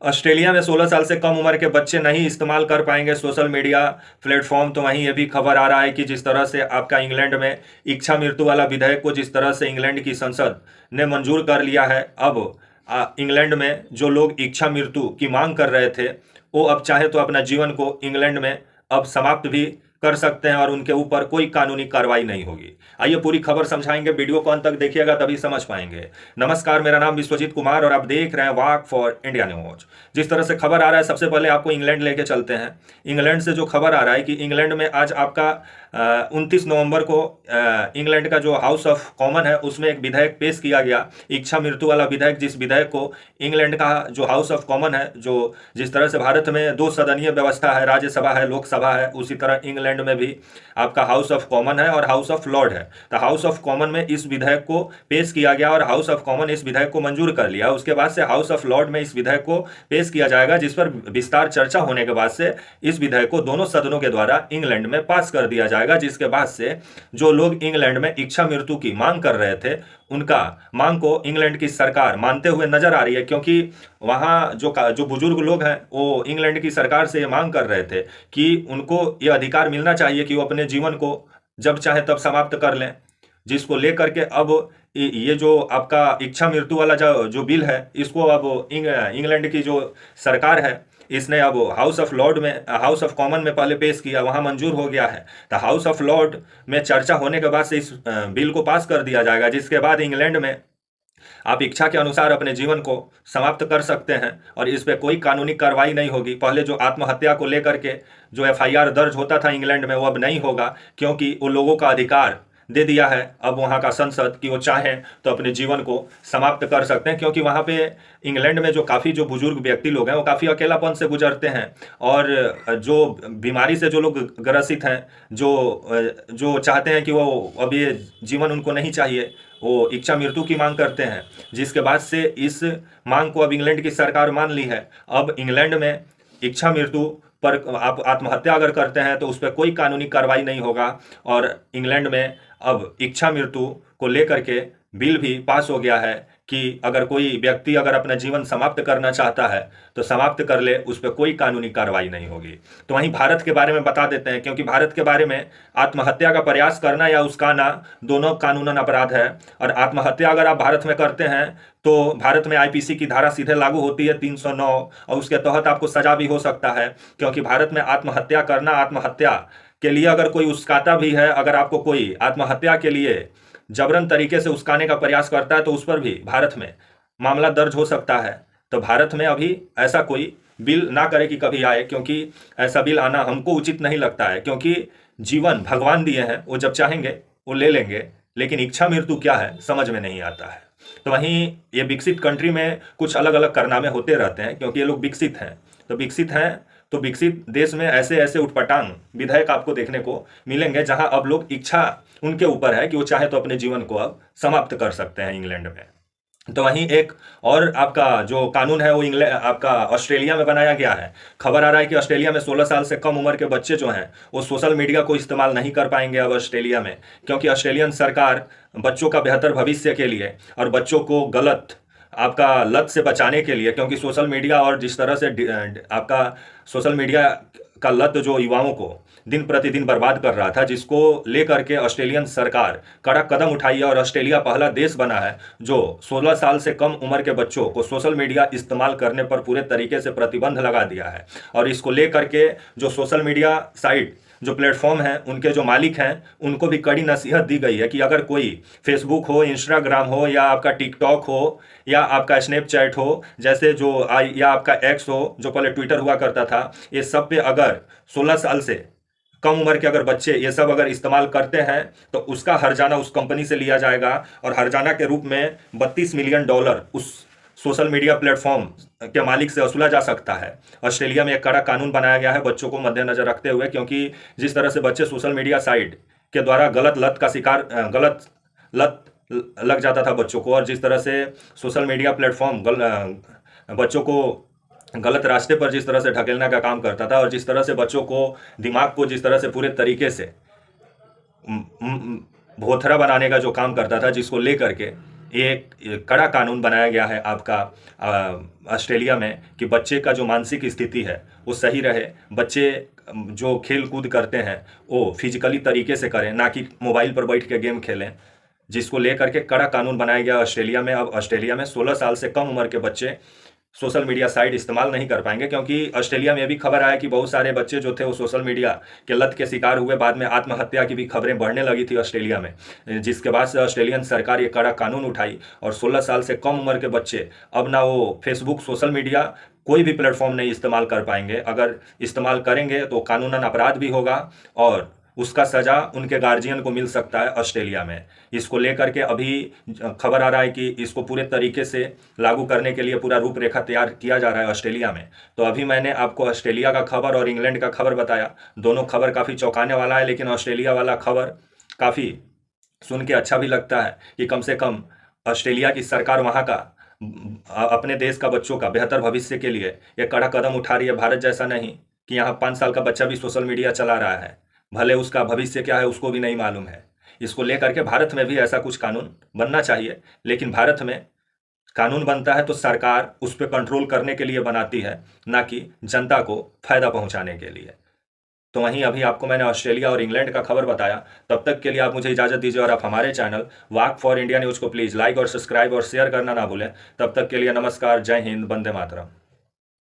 Australia में 16 साल से कम उम्र के बच्चे नहीं इस्तेमाल कर पाएंगे सोशल मीडिया प्लेटफॉर्म। तो वहीं ये भी खबर आ रहा है कि जिस तरह से आपका इंग्लैंड में इच्छा मृत्यु वाला विधेयक को जिस तरह से इंग्लैंड की संसद ने मंजूर कर लिया है, अब इंग्लैंड में जो लोग इच्छा मृत्यु की मांग कर रहे थे वो अब चाहे तो अपना जीवन को इंग्लैंड में अब समाप्त भी कर सकते हैं और उनके ऊपर कोई कानूनी कार्रवाई नहीं होगी। आइए पूरी खबर समझाएंगे, वीडियो को अंत तक देखिएगा तभी समझ पाएंगे। नमस्कार, मेरा नाम विश्वजीत कुमार और आप देख रहे हैं वॉक फॉर इंडिया न्यूज। जिस तरह से खबर आ रहा है, सबसे पहले आपको इंग्लैंड लेके चलते हैं। इंग्लैंड से जो खबर आ रहा है कि इंग्लैंड में आज आपका 29 नवंबर को इंग्लैंड का जो हाउस ऑफ कॉमन है उसमें एक विधेयक पेश किया गया, इच्छा मृत्यु वाला विधेयक। जिस विधेयक को इंग्लैंड का जो हाउस ऑफ कॉमन है, जो जिस तरह से भारत में 2 सदनीय व्यवस्था है, राज्यसभा है, लोकसभा है, उसी तरह इंग्लैंड में भी आपका हाउस ऑफ कॉमन है और हाउस ऑफ लॉर्ड है। तो हाउस ऑफ कॉमन में इस विधेयक को पेश किया गया और हाउस ऑफ कॉमन इस विधेयक को मंजूर कर लिया। उसके बाद से हाउस ऑफ लॉर्ड में इस विधेयक को पेश किया जाएगा, जिस पर विस्तार चर्चा होने के बाद से इस विधेयक को दोनों सदनों के द्वारा इंग्लैंड में पास कर दिया जाएगा। जिसके बाद से जो लोग इंग्लैंड में इच्छा मृत्यु की मांग कर रहे थे, उनका मांग को इंग्लैंड की सरकार मानते हुए नजर आ रही है, क्योंकि वहां जो बुजुर्ग लोग हैं वो इंग्लैंड की सरकार से ये मांग कर रहे थे कि उनको ये अधिकार मिलना चाहिए कि वो अपने जीवन को जब चाहे तब समाप्त कर लें। जिसको लेकर के अब ये जो आपका इच्छा मृत्यु वाला जो बिल है, इसको अब इंग्लैंड की जो सरकार है इसने अब हाउस ऑफ लॉर्ड में, हाउस ऑफ कॉमन में पहले पेश किया, वहां मंजूर हो गया है। तो हाउस ऑफ लॉर्ड में चर्चा होने के बाद से इस बिल को पास कर दिया जाएगा, जिसके बाद इंग्लैंड में आप इच्छा के अनुसार अपने जीवन को समाप्त कर सकते हैं और इस पर कोई कानूनी कार्रवाई नहीं होगी। पहले जो आत्महत्या को लेकर के जो एफआईआर दर्ज होता था इंग्लैंड में, वो अब नहीं होगा, क्योंकि वो लोगों का अधिकार दे दिया है अब वहाँ का संसद कि वो चाहें तो अपने जीवन को समाप्त कर सकते हैं। क्योंकि वहाँ पे इंग्लैंड में जो काफ़ी जो बुजुर्ग व्यक्ति लोग हैं वो काफ़ी अकेलापन से गुजरते हैं और जो बीमारी से जो लोग ग्रसित हैं, जो चाहते हैं कि वो अब ये जीवन उनको नहीं चाहिए, वो इच्छा मृत्यु की मांग करते हैं। जिसके बाद से इस मांग को अब इंग्लैंड की सरकार मान ली है। अब इंग्लैंड में इच्छा मृत्यु पर आप आत्महत्या अगर करते हैं तो उस पर कोई कानूनी कार्रवाई नहीं होगा और इंग्लैंड में अब इच्छा मृत्यु को लेकर के बिल भी पास हो गया है कि अगर कोई व्यक्ति अगर अपना जीवन समाप्त करना चाहता है तो समाप्त कर ले, उस पर कोई कानूनी कार्रवाई नहीं होगी। तो वहीं भारत के बारे में बता देते हैं, क्योंकि भारत के बारे में आत्महत्या का प्रयास करना या उसकाना दोनों कानूनन अपराध है। और आत्महत्या अगर आप भारत में करते हैं तो भारत में आईपीसी की धारा सीधे लागू होती है 309 और उसके तहत आपको सजा भी हो सकता है। क्योंकि भारत में आत्महत्या करना, आत्महत्या के लिए अगर कोई उस्काता भी है, अगर आपको कोई आत्महत्या के लिए जबरन तरीके से उस्काने का प्रयास करता है तो उस पर भी भारत में मामला दर्ज हो सकता है। तो भारत में अभी ऐसा कोई बिल ना करे कि कभी आए, क्योंकि ऐसा बिल आना हमको उचित नहीं लगता है। क्योंकि जीवन भगवान दिए हैं, वो जब चाहेंगे वो ले लेंगे, लेकिन इच्छा मृत्यु क्या है समझ में नहीं आता है। तो वहीं ये विकसित कंट्री में कुछ अलग अलग कारनामे होते रहते हैं, क्योंकि ये लोग विकसित हैं। तो विकसित देश में ऐसे ऐसे उटपटांग विधेयक आपको देखने को मिलेंगे, जहां अब लोग इच्छा उनके ऊपर है कि वो चाहे तो अपने जीवन को अब समाप्त कर सकते हैं इंग्लैंड में। तो वहीं एक और आपका जो कानून है वो आपका ऑस्ट्रेलिया में बनाया गया है। खबर आ रहा है कि ऑस्ट्रेलिया में 16 साल से कम उम्र के बच्चे जो हैं वो सोशल मीडिया को इस्तेमाल नहीं कर पाएंगे अब ऑस्ट्रेलिया में, क्योंकि ऑस्ट्रेलियन सरकार बच्चों का बेहतर भविष्य के लिए और बच्चों को गलत आपका लत से बचाने के लिए, क्योंकि सोशल मीडिया और जिस तरह से आपका सोशल मीडिया का लत जो युवाओं को दिन प्रतिदिन बर्बाद कर रहा था, जिसको लेकर के ऑस्ट्रेलियन सरकार कड़ा कदम उठाई है और ऑस्ट्रेलिया पहला देश बना है जो 16 साल से कम उम्र के बच्चों को सोशल मीडिया इस्तेमाल करने पर पूरे तरीके से प्रतिबंध लगा दिया है। और इसको लेकर के जो सोशल मीडिया साइट, जो प्लेटफॉर्म हैं, उनके जो मालिक हैं, उनको भी कड़ी नसीहत दी गई है कि अगर कोई फेसबुक हो, इंस्टाग्राम हो या आपका टिकटॉक हो या आपका स्नैपचैट हो, जैसे या आपका एक्स हो जो पहले ट्विटर हुआ करता था, ये सब पे अगर 16 साल से कम उम्र के अगर बच्चे ये सब अगर इस्तेमाल करते हैं तो उसका हर्जाना उस कंपनी से लिया जाएगा और हर्जाना के रूप में $32 मिलियन उस सोशल मीडिया प्लेटफॉर्म के मालिक से वसूला जा सकता है। ऑस्ट्रेलिया में एक कड़ा कानून बनाया गया है बच्चों को मद्देनजर रखते हुए, क्योंकि जिस तरह से बच्चे सोशल मीडिया साइट के द्वारा गलत लत का शिकार, गलत लत लग जाता था बच्चों को, और जिस तरह से सोशल मीडिया प्लेटफॉर्म बच्चों को गलत रास्ते पर जिस तरह से ढकेलने का काम करता था और जिस तरह से बच्चों को दिमाग को जिस तरह से पूरे तरीके से भोथरा बनाने का जो काम करता था, जिसको लेकर के एक कड़ा कानून बनाया गया है आपका ऑस्ट्रेलिया में कि बच्चे का जो मानसिक स्थिति है वो सही रहे। बच्चे जो खेल कूद करते हैं वो फिजिकली तरीके से करें, ना कि मोबाइल पर बैठ के गेम खेलें, जिसको लेकर के कड़ा कानून बनाया गया ऑस्ट्रेलिया में। अब ऑस्ट्रेलिया में 16 साल से कम उम्र के बच्चे सोशल मीडिया साइट इस्तेमाल नहीं कर पाएंगे, क्योंकि ऑस्ट्रेलिया में भी खबर आया कि बहुत सारे बच्चे जो थे वो सोशल मीडिया के लत के शिकार हुए। बाद में आत्महत्या की भी खबरें बढ़ने लगी थी ऑस्ट्रेलिया में, जिसके बाद से ऑस्ट्रेलियन सरकार ये कड़ा कानून उठाई और 16 साल से कम उम्र के बच्चे अब ना वो फेसबुक, सोशल मीडिया, कोई भी प्लेटफॉर्म नहीं इस्तेमाल कर पाएंगे। अगर इस्तेमाल करेंगे तो कानूनन अपराध भी होगा और उसका सजा उनके गार्जियन को मिल सकता है ऑस्ट्रेलिया में। इसको लेकर के अभी खबर आ रहा है कि इसको पूरे तरीके से लागू करने के लिए पूरा रूपरेखा तैयार किया जा रहा है ऑस्ट्रेलिया में। तो अभी मैंने आपको ऑस्ट्रेलिया का खबर और इंग्लैंड का खबर बताया। दोनों खबर काफ़ी चौंकाने वाला है, लेकिन ऑस्ट्रेलिया वाला खबर काफ़ी सुन के अच्छा भी लगता है कि कम से कम ऑस्ट्रेलिया की सरकार वहाँ का अपने देश का बच्चों का बेहतर भविष्य के लिए एक कड़ा कदम उठा रही है। भारत जैसा नहीं कि यहाँ 5 साल का बच्चा भी सोशल मीडिया चला रहा है, भले उसका भविष्य क्या है उसको भी नहीं मालूम है। इसको लेकर के भारत में भी ऐसा कुछ कानून बनना चाहिए, लेकिन भारत में कानून बनता है तो सरकार उस पर कंट्रोल करने के लिए बनाती है, ना कि जनता को फायदा पहुंचाने के लिए। तो वहीं अभी आपको मैंने ऑस्ट्रेलिया और इंग्लैंड का खबर बताया। तब तक के लिए आप मुझे इजाज़त दीजिए और आप हमारे channel walk for India news को प्लीज़ लाइक और सब्सक्राइब और शेयर करना ना भूलें। तब तक के लिए नमस्कार, जय हिंद, वंदे मातरम।